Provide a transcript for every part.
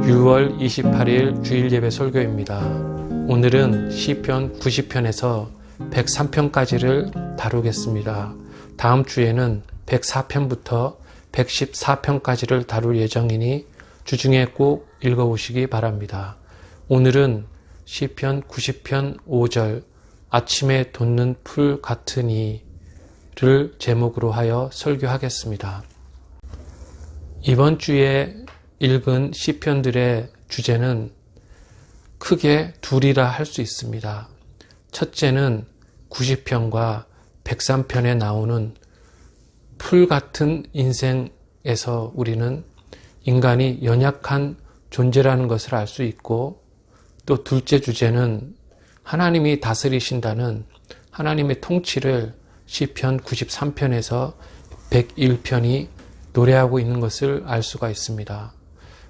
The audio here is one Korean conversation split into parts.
(6월 28일) 주일예배 설교입니다. 오늘은 시편 90편에서 103편까지를 다루겠습니다. 다음 주에는 104편부터 114편까지를 다룰 예정이니 주중에 꼭 읽어보시기 바랍니다. 오늘은 시편 90편 5절 아침에 돋는 풀 같으니를 제목으로 하여 설교하겠습니다. 이번 주에 읽은 시편들의 주제는 크게 둘이라 할 수 있습니다. 첫째는 90편과 103편에 나오는 풀 같은 인생에서 우리는 인간이 연약한 존재라는 것을 알 수 있고, 또 둘째 주제는 하나님이 다스리신다는 하나님의 통치를 시편 93편에서 101편이 노래하고 있는 것을 알 수가 있습니다.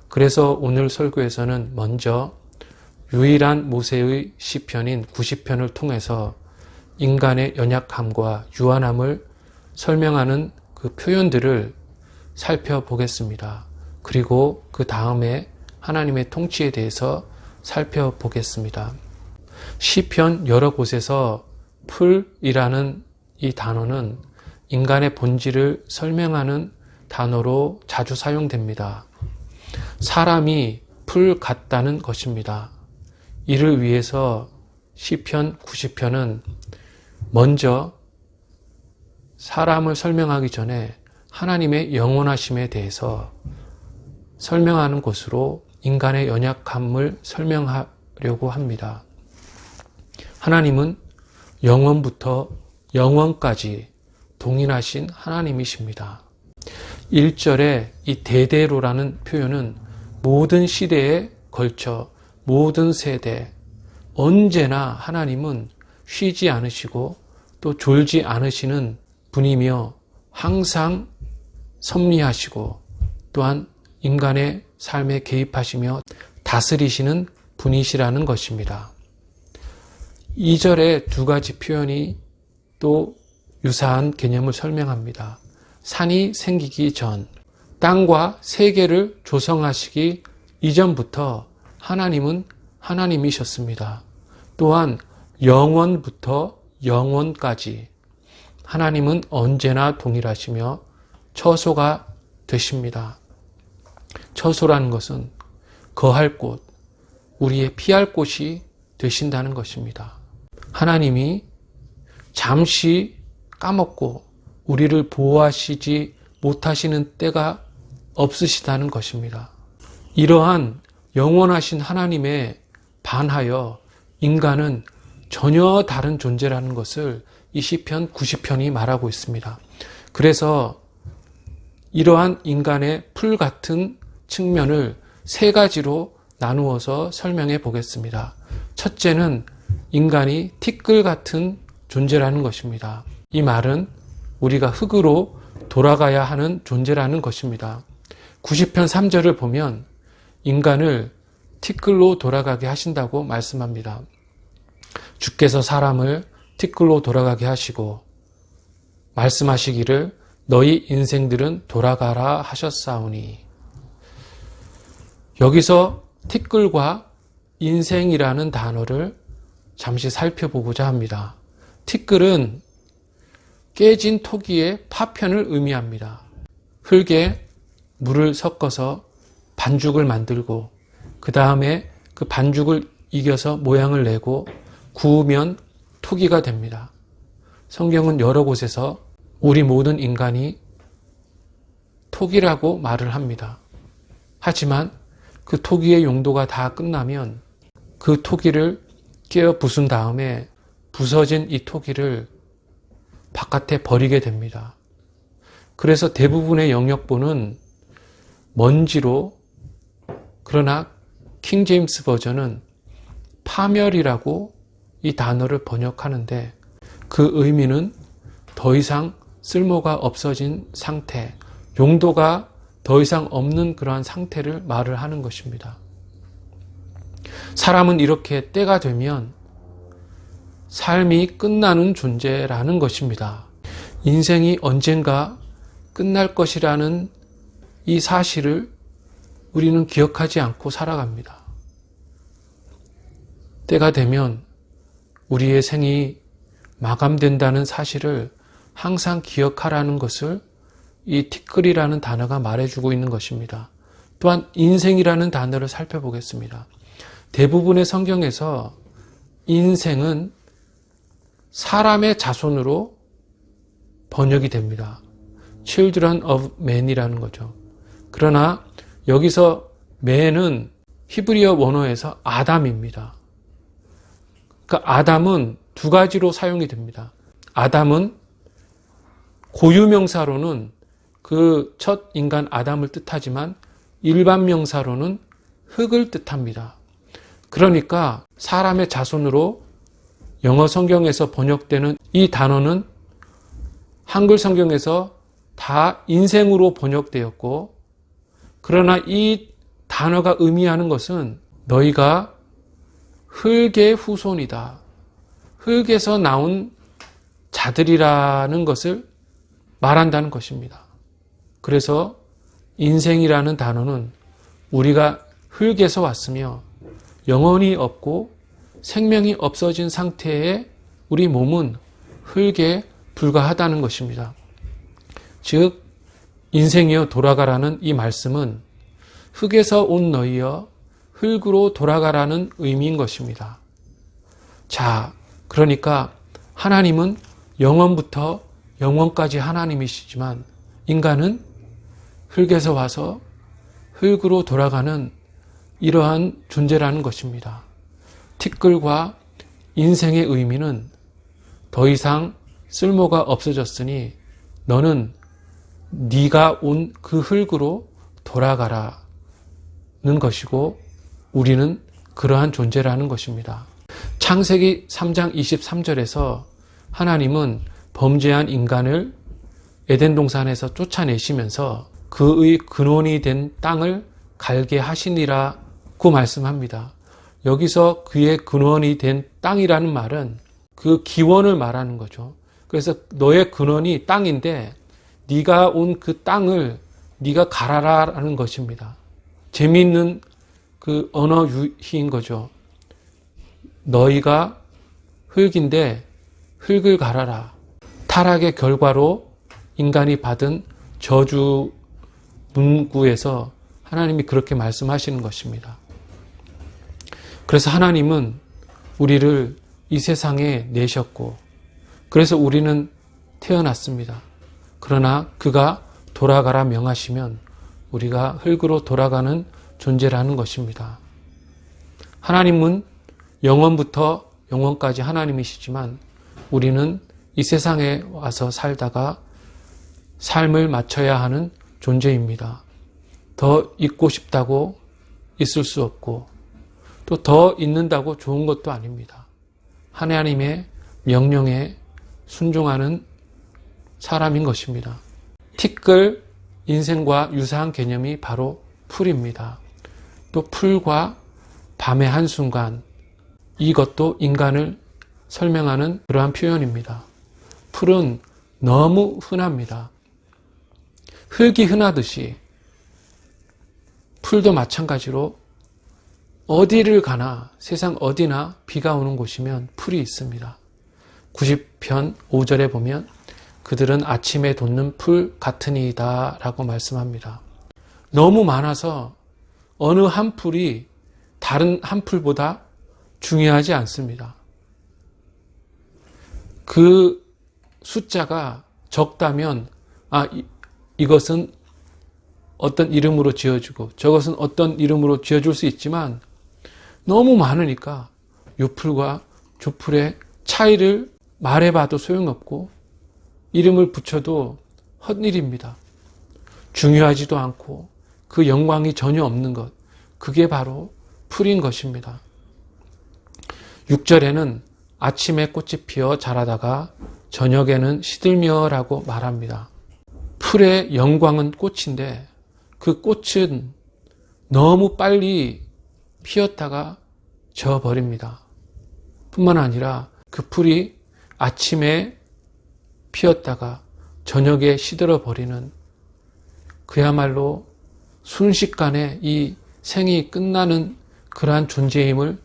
그래서 오늘 설교에서는 먼저 유일한 모세의 시편인 90편을 통해서 인간의 연약함과 유한함을 설명하는 그 표현들을 살펴보겠습니다. 그리고 그 다음에 하나님의 통치에 대해서 살펴보겠습니다. 시편 여러 곳에서 풀이라는 이 단어는 인간의 본질을 설명하는 단어로 자주 사용됩니다. 사람이 풀 같다는 것입니다. 이를 위해서 시편 90편은 먼저 사람을 설명하기 전에 하나님의 영원하심에 대해서 설명하는 것으로 인간의 연약함을 설명하려고 합니다. 하나님은 영원부터 영원까지 동일하신 하나님이십니다. 1절에 이 대대로라는 표현은 모든 시대에 걸쳐 모든 세대 언제나 하나님은 쉬지 않으시고 또 졸지 않으시는 분이며 항상 섭리하시고 또한 인간의 삶에 개입하시며 다스리시는 분이시라는 것입니다. 2절에 두 가지 표현이 또 유사한 개념을 설명합니다. 산이 생기기 전, 땅과 세계를 조성하시기 이전부터 하나님은 하나님이셨습니다. 또한 영원부터 영원까지 하나님은 언제나 동일하시며 처소가 되십니다. 처소라는 것은 거할 곳, 우리의 피할 곳이 되신다는 것입니다. 하나님이 잠시 까먹고 우리를 보호하시지 못하시는 때가 없으시다는 것입니다. 이러한 영원하신 하나님에 반하여 인간은 전혀 다른 존재라는 것을 이 시편 90편이 말하고 있습니다. 그래서 이러한 인간의 풀 같은 측면을 세 가지로 나누어서 설명해 보겠습니다. 첫째는 인간이 티끌 같은 존재라는 것입니다. 이 말은 우리가 흙으로 돌아가야 하는 존재라는 것입니다. 90편 3절을 보면 인간을 티끌로 돌아가게 하신다고 말씀합니다. 주께서 사람을 티끌로 돌아가게 하시고 말씀하시기를 너희 인생들은 돌아가라 하셨사오니. 여기서 티끌과 인생이라는 단어를 잠시 살펴보고자 합니다. 티끌은 깨진 토기의 파편을 의미합니다. 흙에 물을 섞어서 반죽을 만들고 그 다음에 그 반죽을 이겨서 모양을 내고 구우면 토기가 됩니다. 성경은 여러 곳에서 우리 모든 인간이 토기라고 말을 합니다. 하지만 그 토기의 용도가 다 끝나면 그 토기를 깨어 부순 다음에 부서진 이 토기를 바깥에 버리게 됩니다. 그래서 대부분의 영역본은 먼지로, 그러나 킹 제임스 버전은 파멸이라고 이 단어를 번역하는데 그 의미는 더 이상 쓸모가 없어진 상태, 용도가 더 이상 없는 그러한 상태를 말을 하는 것입니다. 사람은 이렇게 때가 되면 삶이 끝나는 존재라는 것입니다. 인생이 언젠가 끝날 것이라는 이 사실을 우리는 기억하지 않고 살아갑니다. 때가 되면 우리의 생이 마감된다는 사실을 항상 기억하라는 것을 이 티끌이라는 단어가 말해주고 있는 것입니다. 또한 인생이라는 단어를 살펴보겠습니다. 대부분의 성경에서 인생은 사람의 자손으로 번역이 됩니다. Children of man이라는 거죠. 그러나 여기서 man은 히브리어 원어에서 아담입니다. 그러니까 아담은 두 가지로 사용이 됩니다. 아담은 고유명사로는 그 첫 인간 아담을 뜻하지만 일반 명사로는 흙을 뜻합니다. 그러니까 사람의 자손으로 영어 성경에서 번역되는 이 단어는 한글 성경에서 다 인생으로 번역되었고, 그러나 이 단어가 의미하는 것은 너희가 흙의 후손이다, 흙에서 나온 자들이라는 것을 말한다는 것입니다. 그래서 인생이라는 단어는 우리가 흙에서 왔으며 영혼이 없고 생명이 없어진 상태의 우리 몸은 흙에 불과하다는 것입니다. 즉 인생이여 돌아가라는 이 말씀은 흙에서 온 너희여 흙으로 돌아가라는 의미인 것입니다. 자, 그러니까 하나님은 영원부터 영원까지 하나님이시지만 인간은 흙에서 와서 흙으로 돌아가는 이러한 존재라는 것입니다. 티끌과 인생의 의미는 더 이상 쓸모가 없어졌으니 너는 네가 온 그 흙으로 돌아가라는 것이고 우리는 그러한 존재라는 것입니다. 창세기 3장 23절에서 하나님은 범죄한 인간을 에덴 동산에서 쫓아내시면서 그의 근원이 된 땅을 갈게 하시니라고 말씀합니다. 여기서 그의 근원이 된 땅이라는 말은 그 기원을 말하는 거죠. 그래서 너의 근원이 땅인데 네가 온 그 땅을 네가 갈아라라는 것입니다. 재미있는 그 언어 유희인 거죠. 너희가 흙인데 흙을 갈아라. 타락의 결과로 인간이 받은 저주 문구에서 하나님이 그렇게 말씀하시는 것입니다. 그래서 하나님은 우리를 이 세상에 내셨고 그래서 우리는 태어났습니다. 그러나 그가 돌아가라 명하시면 우리가 흙으로 돌아가는 존재라는 것입니다. 하나님은 영원부터 영원까지 하나님이시지만 우리는 이 세상에 와서 살다가 삶을 마쳐야 하는 존재입니다. 더 있고 싶다고 있을 수 없고 또 더 있는다고 좋은 것도 아닙니다. 하나님의 명령에 순종하는 사람인 것입니다. 티끌, 인생과 유사한 개념이 바로 풀입니다. 또 풀과 밤의 한순간, 이것도 인간을 설명하는 그러한 표현입니다. 풀은 너무 흔합니다. 흙이 흔하듯이 풀도 마찬가지로 어디를 가나 세상 어디나 비가 오는 곳이면 풀이 있습니다. 90편 5절에 보면 그들은 아침에 돋는 풀 같으니이다 라고 말씀합니다. 너무 많아서 어느 한 풀이 다른 한 풀보다 중요하지 않습니다. 그 숫자가 적다면 이것은 어떤 이름으로 지어주고 저것은 어떤 이름으로 지어줄 수 있지만 너무 많으니까 요 풀과 저 풀의 차이를 말해봐도 소용없고 이름을 붙여도 헛일입니다. 중요하지도 않고 그 영광이 전혀 없는 것, 그게 바로 풀인 것입니다. 6절에는 아침에 꽃이 피어 자라다가 저녁에는 시들며라고 말합니다. 풀의 영광은 꽃인데 그 꽃은 너무 빨리 피었다가 져버립니다. 뿐만 아니라 그 풀이 아침에 피었다가 저녁에 시들어 버리는 그야말로 순식간에 이 생이 끝나는 그러한 존재임을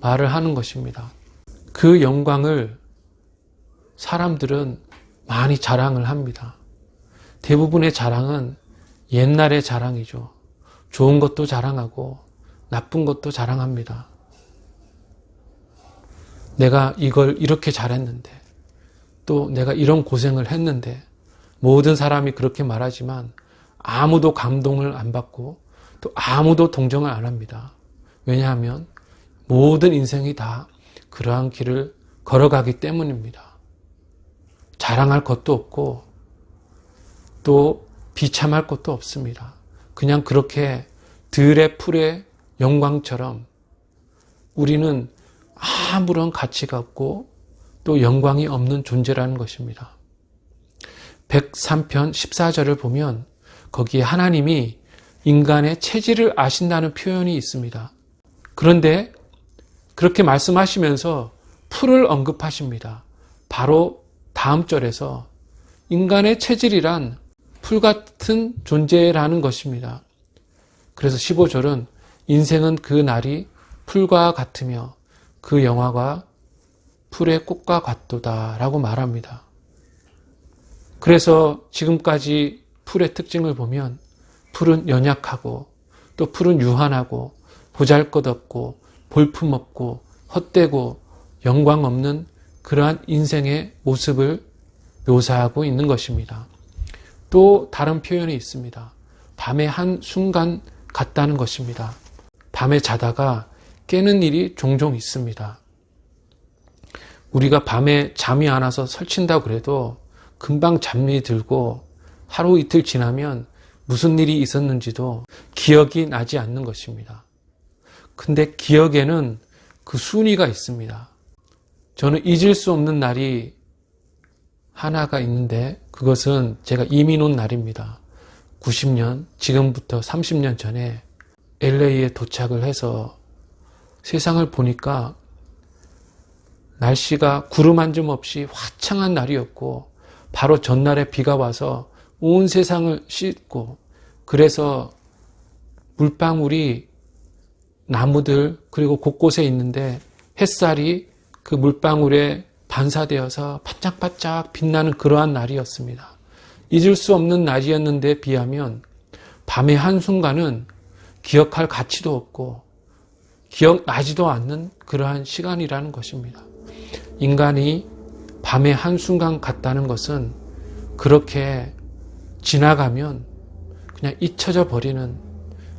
말을 하는 것입니다. 그 영광을 사람들은 많이 자랑을 합니다. 대부분의 자랑은 옛날의 자랑이죠. 좋은 것도 자랑하고 나쁜 것도 자랑합니다. 내가 이걸 이렇게 잘했는데, 또 내가 이런 고생을 했는데, 모든 사람이 그렇게 말하지만 아무도 감동을 안 받고 또 아무도 동정을 안 합니다. 왜냐하면 모든 인생이 다 그러한 길을 걸어가기 때문입니다. 자랑할 것도 없고 또 비참할 것도 없습니다. 그냥 그렇게 들의 풀의 영광처럼 우리는 아무런 가치가 없고 또 영광이 없는 존재라는 것입니다. 103편 14절을 보면 거기에 하나님이 인간의 체질을 아신다는 표현이 있습니다. 그런데 그렇게 말씀하시면서 풀을 언급하십니다. 바로 다음 절에서 인간의 체질이란 풀 같은 존재라는 것입니다. 그래서 15절은 인생은 그 날이 풀과 같으며 그 영화가 풀의 꽃과 같도다 라고 말합니다. 그래서 지금까지 풀의 특징을 보면 풀은 연약하고 또 풀은 유한하고 보잘것없고 볼품없고 헛되고 영광 없는 그러한 인생의 모습을 묘사하고 있는 것입니다. 또 다른 표현이 있습니다. 밤의 한 순간 같다는 것입니다. 밤에 자다가 깨는 일이 종종 있습니다. 우리가 밤에 잠이 안 와서 설친다고 그래도 금방 잠이 들고 하루 이틀 지나면 무슨 일이 있었는지도 기억이 나지 않는 것입니다. 근데 기억에는 그 순위가 있습니다. 저는 잊을 수 없는 날이 하나가 있는데 그것은 제가 이민 온 날입니다. 90년, 지금부터 30년 전에 LA에 도착을 해서 세상을 보니까 날씨가 구름 한 점 없이 화창한 날이었고 바로 전날에 비가 와서 온 세상을 씻고 그래서 물방울이 나무들 그리고 곳곳에 있는데 햇살이 그 물방울에 반사되어서 반짝반짝 빛나는 그러한 날이었습니다. 잊을 수 없는 날이었는데 비하면 밤의 한순간은 기억할 가치도 없고 기억나지도 않는 그러한 시간이라는 것입니다. 인간이 밤의 한순간 같다는 것은 그렇게 지나가면 그냥 잊혀져 버리는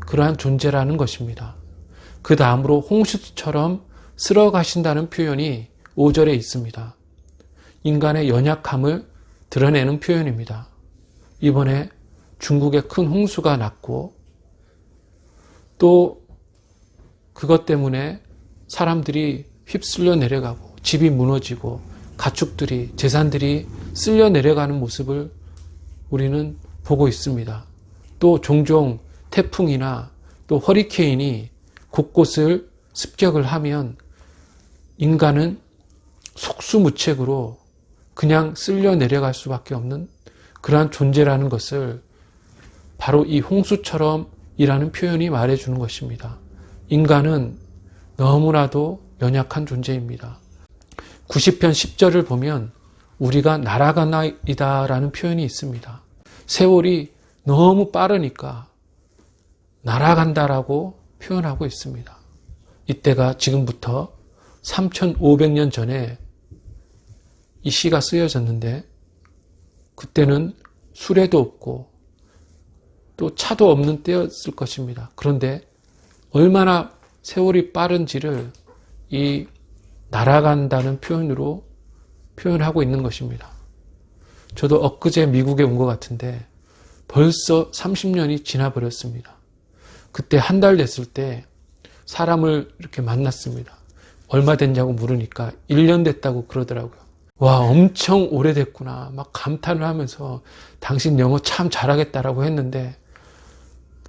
그러한 존재라는 것입니다. 그 다음으로 홍수처럼 쓸어가신다는 표현이 5절에 있습니다. 인간의 연약함을 드러내는 표현입니다. 이번에 중국에 큰 홍수가 났고 또 그것 때문에 사람들이 휩쓸려 내려가고 집이 무너지고 가축들이 재산들이 쓸려 내려가는 모습을 우리는 보고 있습니다. 또 종종 태풍이나 또 허리케인이 곳곳을 습격을 하면 인간은 속수무책으로 그냥 쓸려 내려갈 수밖에 없는 그러한 존재라는 것을 바로 이 홍수처럼 이라는 표현이 말해주는 것입니다. 인간은 너무나도 연약한 존재입니다. 90편 10절을 보면 우리가 날아가나이다 라는 표현이 있습니다. 세월이 너무 빠르니까 날아간다라고 표현하고 있습니다. 이때가 지금부터 3,500년 전에 이 시가 쓰여졌는데 그때는 수레도 없고 또 차도 없는 때였을 것입니다. 그런데 얼마나 세월이 빠른지를 이 날아간다는 표현으로 표현하고 있는 것입니다. 저도 엊그제 미국에 온 것 같은데 벌써 30년이 지나버렸습니다. 그때 한 달 됐을 때 사람을 이렇게 만났습니다. 얼마 됐냐고 물으니까 1년 됐다고 그러더라고요. 와, 엄청 오래됐구나. 막 감탄을 하면서 당신 영어 참 잘하겠다라고 했는데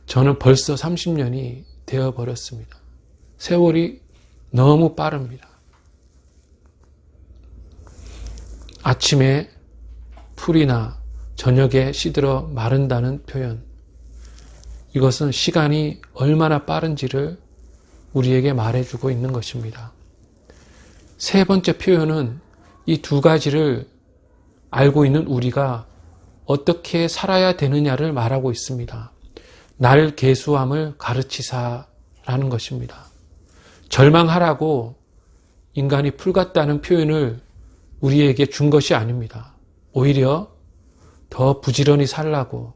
저는 벌써 30년이 되어버렸습니다. 세월이 너무 빠릅니다. 아침에 풀이나 저녁에 시들어 마른다는 표현, 이것은 시간이 얼마나 빠른지를 우리에게 말해주고 있는 것입니다. 세 번째 표현은 이 두 가지를 알고 있는 우리가 어떻게 살아야 되느냐를 말하고 있습니다. 날 계수함을 가르치사라는 것입니다. 절망하라고 인간이 풀 같다는 표현을 우리에게 준 것이 아닙니다. 오히려 더 부지런히 살라고,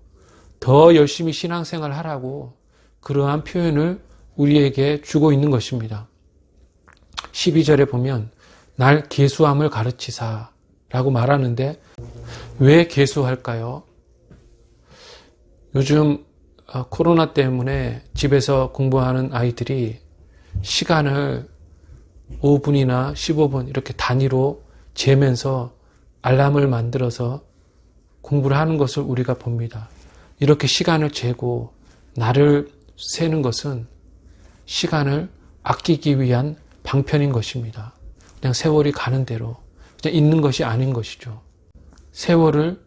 더 열심히 신앙생활 하라고 그러한 표현을 우리에게 주고 있는 것입니다. 12절에 보면 날 계수함을 가르치사라고 말하는데 왜 계수할까요? 요즘 코로나 때문에 집에서 공부하는 아이들이 시간을 5분이나 15분 이렇게 단위로 재면서 알람을 만들어서 공부를 하는 것을 우리가 봅니다. 이렇게 시간을 재고 날을 세는 것은 시간을 아끼기 위한 방편인 것입니다. 그냥 세월이 가는 대로 그냥 있는 것이 아닌 것이죠. 세월을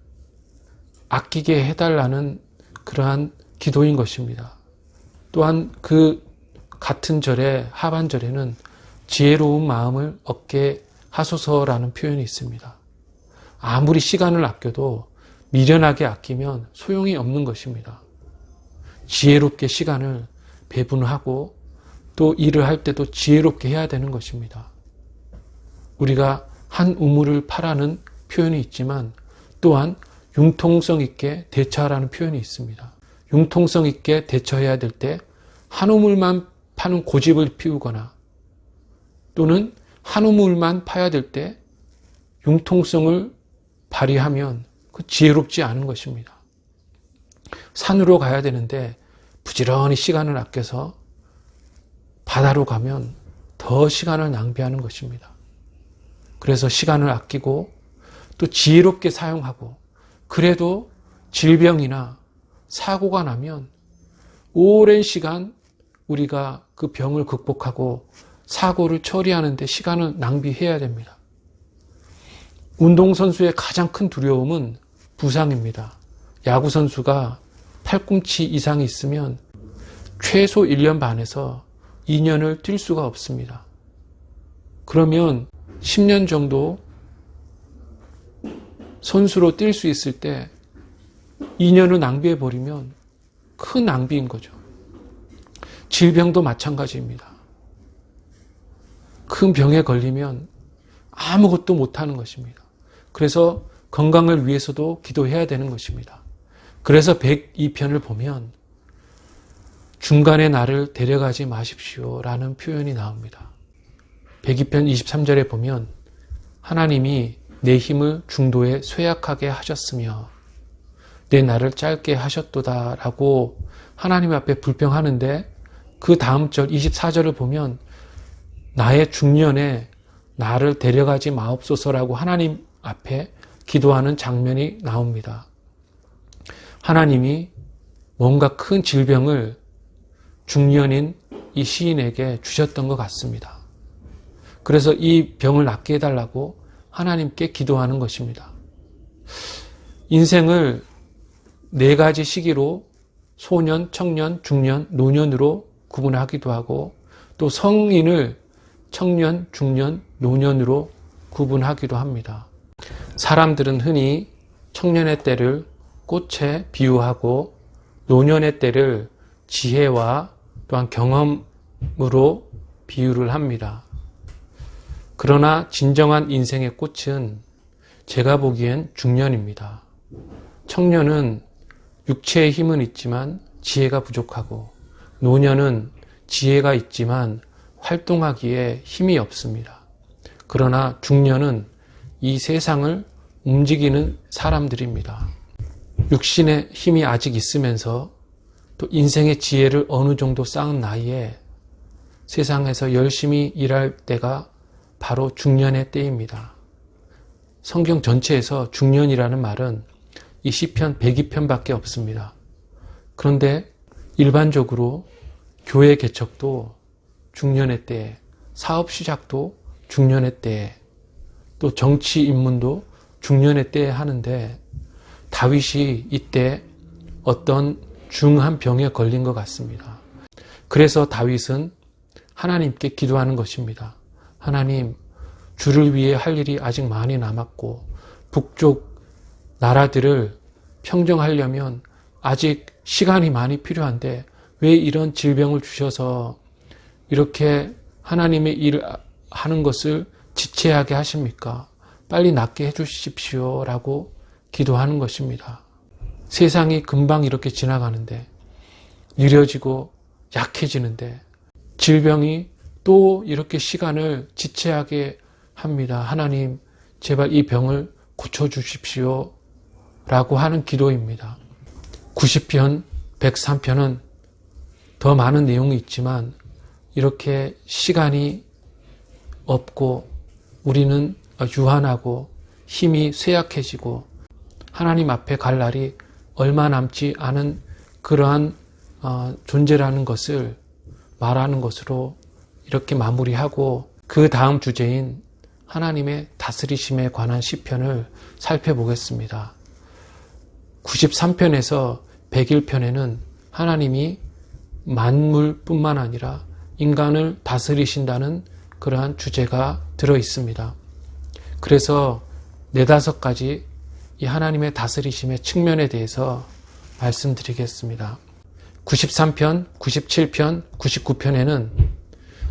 아끼게 해달라는 그러한 기도인 것입니다. 또한 그 같은 절의 하반절에는 지혜로운 마음을 얻게 하소서라는 표현이 있습니다. 아무리 시간을 아껴도 미련하게 아끼면 소용이 없는 것입니다. 지혜롭게 시간을 배분하고 또 일을 할 때도 지혜롭게 해야 되는 것입니다. 우리가 한 우물을 파라는 표현이 있지만 또한 융통성 있게 대처하라는 표현이 있습니다. 융통성 있게 대처해야 될 때 한 우물만 파는 고집을 피우거나 또는 한 우물만 파야 될 때 융통성을 발휘하면 그 지혜롭지 않은 것입니다. 산으로 가야 되는데 부지런히 시간을 아껴서 바다로 가면 더 시간을 낭비하는 것입니다. 그래서 시간을 아끼고 또 지혜롭게 사용하고 그래도 질병이나 사고가 나면 오랜 시간 우리가 그 병을 극복하고 사고를 처리하는 데 시간을 낭비해야 됩니다. 운동선수의 가장 큰 두려움은 부상입니다. 야구선수가 팔꿈치 이상이 있으면 최소 1년 반에서 2년을 뛸 수가 없습니다. 그러면 10년 정도 선수로 뛸 수 있을 때 2년을 낭비해버리면 큰 낭비인 거죠. 질병도 마찬가지입니다. 큰 병에 걸리면 아무것도 못하는 것입니다. 그래서 건강을 위해서도 기도해야 되는 것입니다. 그래서 102편을 보면 중간에 나를 데려가지 마십시오 라는 표현이 나옵니다. 102편 23절에 보면 하나님이 내 힘을 중도에 쇠약하게 하셨으며 내 날을 짧게 하셨도다 라고 하나님 앞에 불평하는데 그 다음 절 24절을 보면 나의 중년에 나를 데려가지 마옵소서라고 하나님 앞에 기도하는 장면이 나옵니다. 하나님이 뭔가 큰 질병을 중년인 이 시인에게 주셨던 것 같습니다. 그래서 이 병을 낫게 해달라고 하나님께 기도하는 것입니다. 인생을 4가지 시기로 소년, 청년, 중년, 노년으로 구분하기도 하고 또 성인을 청년, 중년, 노년으로 구분하기도 합니다. 사람들은 흔히 청년의 때를 꽃에 비유하고 노년의 때를 지혜와 또한 경험으로 비유를 합니다. 그러나 진정한 인생의 꽃은 제가 보기엔 중년입니다. 청년은 육체의 힘은 있지만 지혜가 부족하고 노년은 지혜가 있지만 활동하기에 힘이 없습니다. 그러나 중년은 이 세상을 움직이는 사람들입니다. 육신의 힘이 아직 있으면서 또 인생의 지혜를 어느 정도 쌓은 나이에 세상에서 열심히 일할 때가 바로 중년의 때입니다. 성경 전체에서 중년이라는 말은 이 시편 102편밖에 없습니다. 그런데 일반적으로 교회 개척도 중년의 때에, 사업 시작도 중년의 때에, 또 정치 입문도 중년의 때에 하는데 다윗이 이때 어떤 중한 병에 걸린 것 같습니다. 그래서 다윗은 하나님께 기도하는 것입니다. 하나님, 주를 위해 할 일이 아직 많이 남았고 북쪽 나라들을 평정하려면 아직 시간이 많이 필요한데 왜 이런 질병을 주셔서 이렇게 하나님의 일을 하는 것을 지체하게 하십니까? 빨리 낫게 해주십시오 라고 기도하는 것입니다. 세상이 금방 이렇게 지나가는데, 느려지고 약해지는데 질병이 또 이렇게 시간을 지체하게 합니다. 하나님, 제발 이 병을 고쳐주십시오 라고 하는 기도입니다. 90편, 103편은 더 많은 내용이 있지만 이렇게 시간이 없고 우리는 유한하고 힘이 쇠약해지고 하나님 앞에 갈 날이 얼마 남지 않은 그러한 존재라는 것을 말하는 것으로 이렇게 마무리하고, 그 다음 주제인 하나님의 다스리심에 관한 시편을 살펴보겠습니다. 93편에서 101편에는 하나님이 만물뿐만 아니라 인간을 다스리신다는 그러한 주제가 들어 있습니다. 그래서 4-5가지 이 하나님의 다스리심의 측면에 대해서 말씀드리겠습니다. 93편, 97편, 99편에는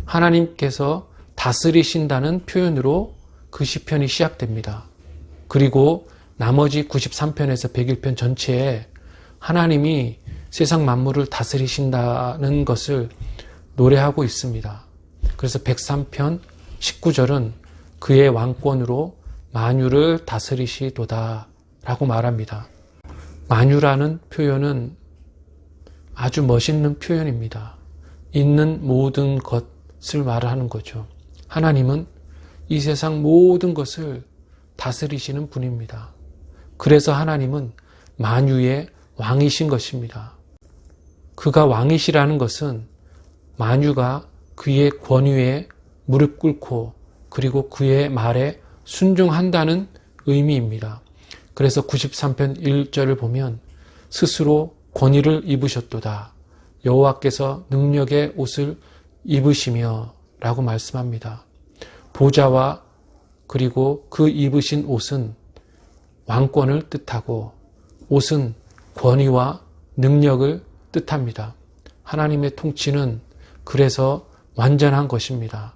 하나님께서 다스리신다는 표현으로 그 시편이 시작됩니다. 그리고 나머지 93편에서 101편 전체에 하나님이 세상 만물을 다스리신다는 것을 노래하고 있습니다. 그래서 103편 19절은 그의 왕권으로 만유를 다스리시도다 라고 말합니다. 만유라는 표현은 아주 멋있는 표현입니다. 있는 모든 것을 말하는 거죠. 하나님은 이 세상 모든 것을 다스리시는 분입니다. 그래서 하나님은 만유의 왕이신 것입니다. 그가 왕이시라는 것은 만유가 그의 권위에 무릎 꿇고 그리고 그의 말에 순종한다는 의미입니다. 그래서 93편 1절을 보면 스스로 권위를 입으셨도다. 여호와께서 능력의 옷을 입으시며 라고 말씀합니다. 보좌와 그리고 그 입으신 옷은 왕권을 뜻하고 옷은 권위와 능력을 뜻합니다. 하나님의 통치는 그래서 완전한 것입니다.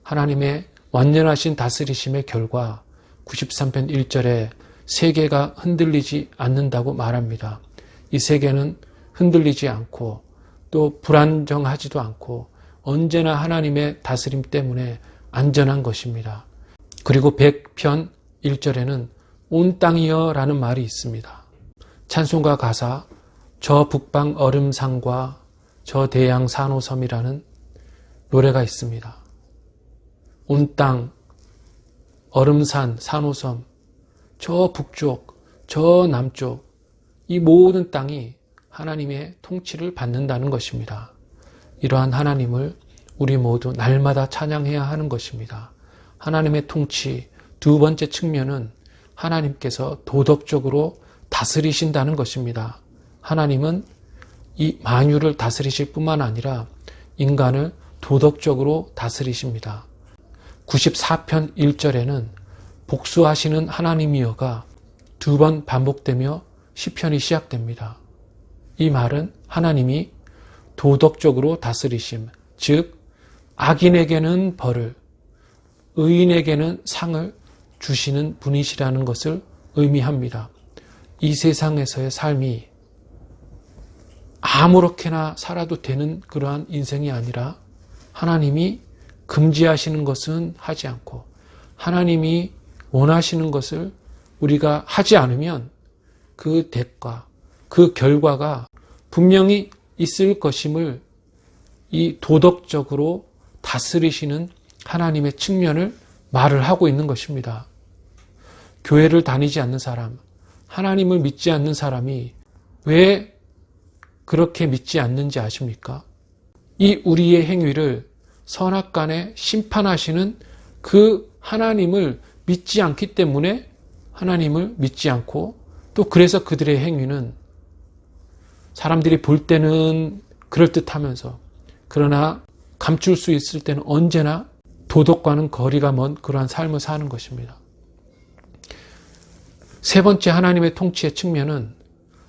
하나님의 완전하신 다스리심의 결과 93편 1절에 세계가 흔들리지 않는다고 말합니다. 이 세계는 흔들리지 않고 또 불안정하지도 않고 언제나 하나님의 다스림 때문에 안전한 것입니다. 그리고 100편 1절에는 온 땅이여 라는 말이 있습니다. 찬송가 가사 저 북방 얼음산과 저 대양 산호섬이라는 노래가 있습니다. 온 땅, 얼음산, 산호섬, 저 북쪽, 저 남쪽, 이 모든 땅이 하나님의 통치를 받는다는 것입니다. 이러한 하나님을 우리 모두 날마다 찬양해야 하는 것입니다. 하나님의 통치, 두 번째 측면은 하나님께서 도덕적으로 다스리신다는 것입니다. 하나님은 이 만유를 다스리실 뿐만 아니라 인간을 도덕적으로 다스리십니다. 94편 1절에는 복수하시는 하나님이여가 2번 반복되며 시편이 시작됩니다. 이 말은 하나님이 도덕적으로 다스리심, 즉 악인에게는 벌을, 의인에게는 상을 주시는 분이시라는 것을 의미합니다. 이 세상에서의 삶이 아무렇게나 살아도 되는 그러한 인생이 아니라 하나님이 금지하시는 것은 하지 않고 하나님이 원하시는 것을 우리가 하지 않으면 그 대가, 그 결과가 분명히 있을 것임을 이 도덕적으로 다스리시는 하나님의 측면을 말을 하고 있는 것입니다. 교회를 다니지 않는 사람, 하나님을 믿지 않는 사람이 왜 그렇게 믿지 않는지 아십니까? 이 우리의 행위를 선악간에 심판하시는 그 하나님을 믿지 않기 때문에 하나님을 믿지 않고 또 그래서 그들의 행위는 사람들이 볼 때는 그럴듯하면서 그러나 감출 수 있을 때는 언제나 도덕과는 거리가 먼 그러한 삶을 사는 것입니다. 세 번째 하나님의 통치의 측면은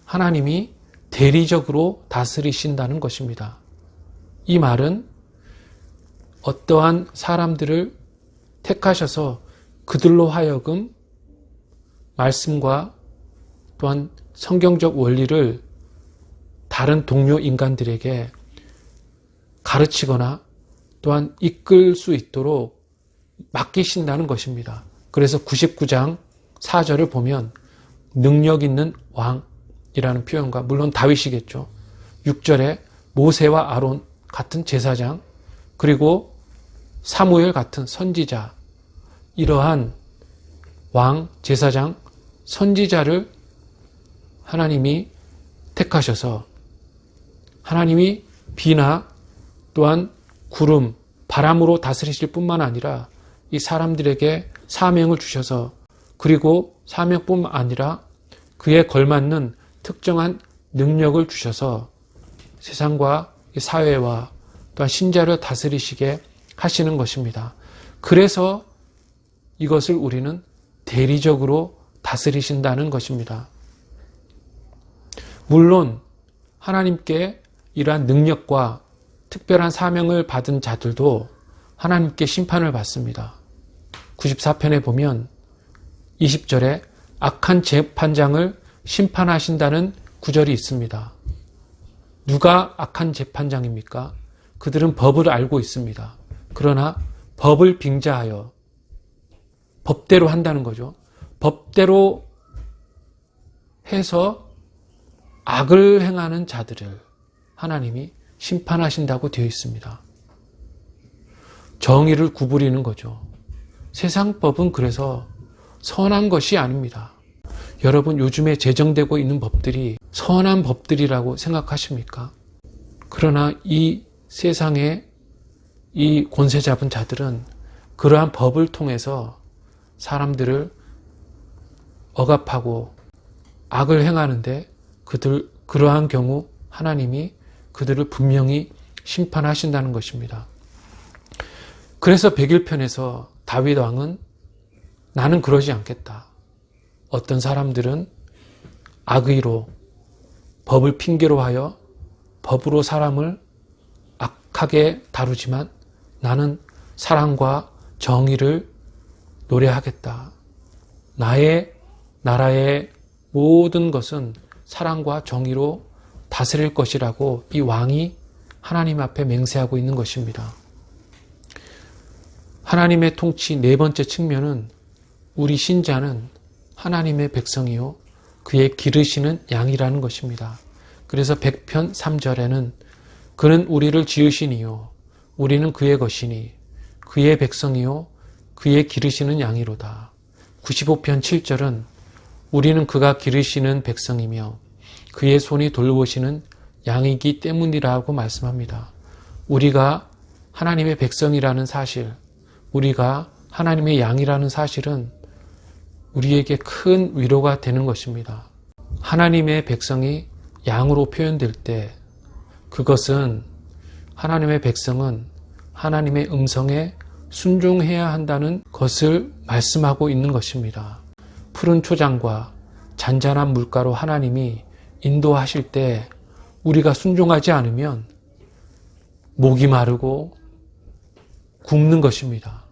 하나님이 대리적으로 다스리신다는 것입니다. 이 말은 어떠한 사람들을 택하셔서 그들로 하여금 말씀과 또한 성경적 원리를 다른 동료 인간들에게 가르치거나 또한 이끌 수 있도록 맡기신다는 것입니다. 그래서 99장 4절을 보면 능력 있는 왕이라는 표현과 물론 다윗이겠죠. 6절에 모세와 아론 같은 제사장 그리고 사무엘 같은 선지자 이러한 왕, 제사장, 선지자를 하나님이 택하셔서 하나님이 비나 또한 구름, 바람으로 다스리실 뿐만 아니라 이 사람들에게 사명을 주셔서 그리고 사명뿐만 아니라 그에 걸맞는 특정한 능력을 주셔서 세상과 사회와 또한 신자를 다스리시게 하시는 것입니다. 그래서 이것을 우리는 대리적으로 다스리신다는 것입니다. 물론 하나님께 이러한 능력과 특별한 사명을 받은 자들도 하나님께 심판을 받습니다. 94편에 보면 20절에 악한 재판장을 심판하신다는 구절이 있습니다. 누가 악한 재판장입니까? 그들은 법을 알고 있습니다. 그러나 법을 빙자하여 법대로 한다는 거죠. 법대로 해서 악을 행하는 자들을 하나님이 심판하신다고 되어 있습니다. 정의를 구부리는 거죠. 세상 법은 그래서 선한 것이 아닙니다. 여러분 요즘에 제정되고 있는 법들이 선한 법들이라고 생각하십니까? 그러나 이 세상에 이 권세 잡은 자들은 그러한 법을 통해서 사람들을 억압하고 악을 행하는데 그러한 경우 하나님이 그들을 분명히 심판하신다는 것입니다. 그래서 101편에서 다윗 왕은 나는 그러지 않겠다. 어떤 사람들은 악의로 법을 핑계로 하여 법으로 사람을 악하게 다루지만 나는 사랑과 정의를 노래하겠다. 나의 나라의 모든 것은 사랑과 정의로 다스릴 것이라고 이 왕이 하나님 앞에 맹세하고 있는 것입니다. 하나님의 통치 네 번째 측면은 우리 신자는 하나님의 백성이요 그의 기르시는 양이라는 것입니다. 그래서 100편 3절에는 그는 우리를 지으시니요 우리는 그의 것이니 그의 백성이요 그의 기르시는 양이로다. 95편 7절은 우리는 그가 기르시는 백성이며 그의 손이 돌보시는 양이기 때문이라고 말씀합니다. 우리가 하나님의 백성이라는 사실, 우리가 하나님의 양이라는 사실은 우리에게 큰 위로가 되는 것입니다. 하나님의 백성이 양으로 표현될 때 그것은 하나님의 백성은 하나님의 음성에 순종해야 한다는 것을 말씀하고 있는 것입니다. 푸른 초장과 잔잔한 물가로 하나님이 인도하실 때 우리가 순종하지 않으면 목이 마르고 굶는 것입니다.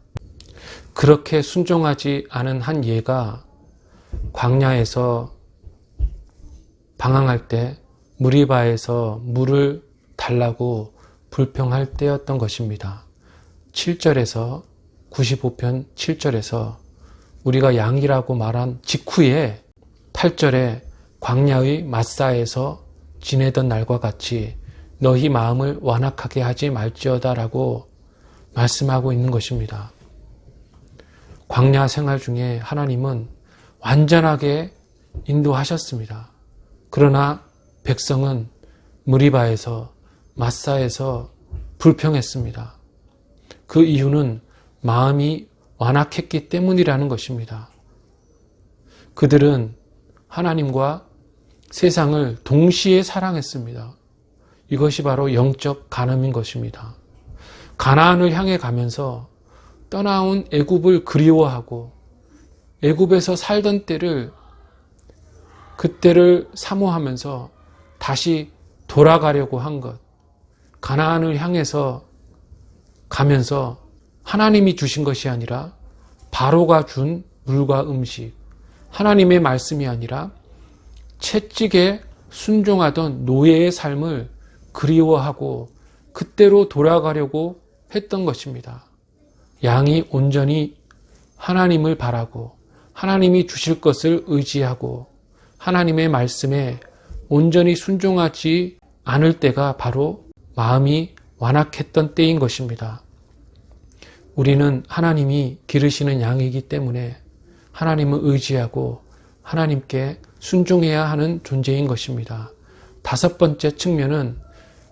그렇게 순종하지 않은 한 예가 광야에서 방황할 때 무리바에서 물을 달라고 불평할 때였던 것입니다. 7절에서 95편 7절에서 우리가 양이라고 말한 직후에 8절에 광야의 마사에서 지내던 날과 같이 너희 마음을 완악하게 하지 말지어다라고 말씀하고 있는 것입니다. 광야 생활 중에 하나님은 완전하게 인도하셨습니다. 그러나 백성은 무리바에서 마사에서 불평했습니다. 그 이유는 마음이 완악했기 때문이라는 것입니다. 그들은 하나님과 세상을 동시에 사랑했습니다. 이것이 바로 영적 간음인 것입니다. 가나안을 향해 가면서 떠나온 애굽을 그리워하고 애굽에서 살던 때를 그때를 사모하면서 다시 돌아가려고 한 것. 가나안을 향해서 가면서 하나님이 주신 것이 아니라 바로가 준 물과 음식, 하나님의 말씀이 아니라 채찍에 순종하던 노예의 삶을 그리워하고 그때로 돌아가려고 했던 것입니다. 양이 온전히 하나님을 바라고 하나님이 주실 것을 의지하고 하나님의 말씀에 온전히 순종하지 않을 때가 바로 마음이 완악했던 때인 것입니다. 우리는 하나님이 기르시는 양이기 때문에 하나님을 의지하고 하나님께 순종해야 하는 존재인 것입니다. 다섯 번째 측면은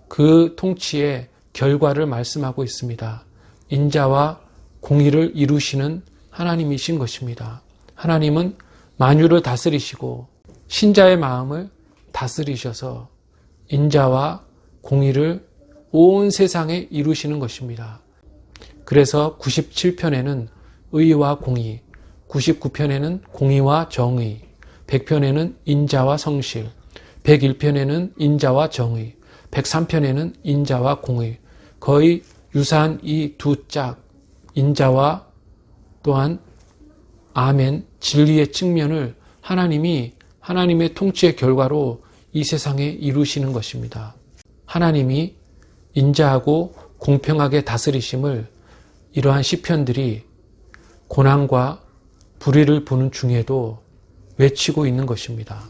그 통치의 결과를 말씀하고 있습니다. 인자와 공의를 이루시는 하나님이신 것입니다. 하나님은 만유를 다스리시고 신자의 마음을 다스리셔서 인자와 공의를 온 세상에 이루시는 것입니다. 그래서 97편에는 의와 공의, 99편에는 공의와 정의, 100편에는 인자와 성실, 101편에는 인자와 정의, 103편에는 인자와 공의, 거의 유사한 이 두 짝, 인자와 또한 아멘, 진리의 측면을 하나님이 하나님의 통치의 결과로 이 세상에 이루시는 것입니다. 하나님이 인자하고 공평하게 다스리심을 이러한 시편들이 고난과 불의를 보는 중에도 외치고 있는 것입니다.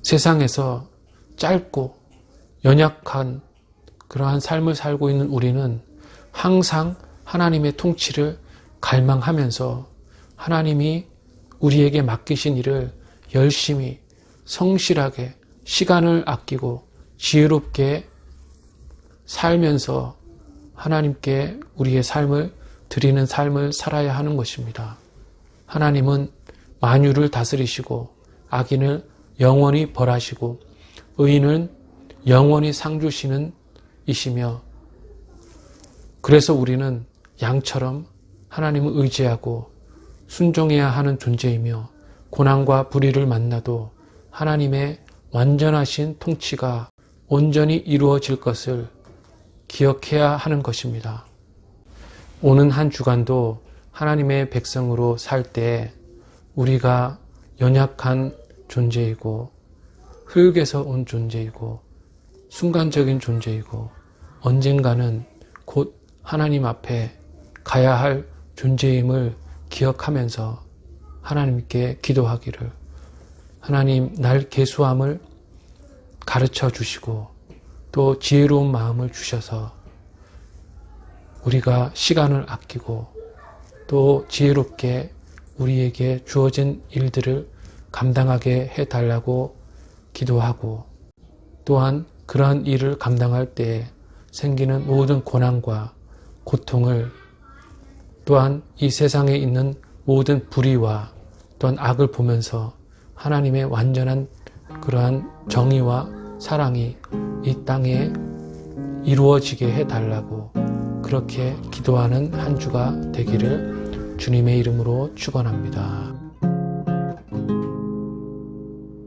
세상에서 짧고 연약한 그러한 삶을 살고 있는 우리는 항상 하나님의 통치를 갈망하면서 하나님이 우리에게 맡기신 일을 열심히 성실하게 시간을 아끼고 지혜롭게 살면서 하나님께 우리의 삶을 드리는 삶을 살아야 하는 것입니다. 하나님은 만유를 다스리시고 악인을 영원히 벌하시고 의인은 영원히 상 주시는 이시며 그래서 우리는 양처럼 하나님을 의지하고 순종해야 하는 존재이며 고난과 불의를 만나도 하나님의 완전하신 통치가 온전히 이루어질 것을 기억해야 하는 것입니다. 오는 한 주간도 하나님의 백성으로 살 때 우리가 연약한 존재이고 흙에서 온 존재이고 순간적인 존재이고 언젠가는 곧 하나님 앞에 가야 할 존재임을 기억하면서 하나님께 기도하기를 하나님 날 계수함을 가르쳐 주시고 또 지혜로운 마음을 주셔서 우리가 시간을 아끼고 또 지혜롭게 우리에게 주어진 일들을 감당하게 해달라고 기도하고 또한 그러한 일을 감당할 때 생기는 모든 고난과 고통을 또한 이 세상에 있는 모든 불의와 또한 악을 보면서 하나님의 완전한 그러한 정의와 사랑이 이 땅에 이루어지게 해달라고 그렇게 기도하는 한 주가 되기를 주님의 이름으로 축원합니다.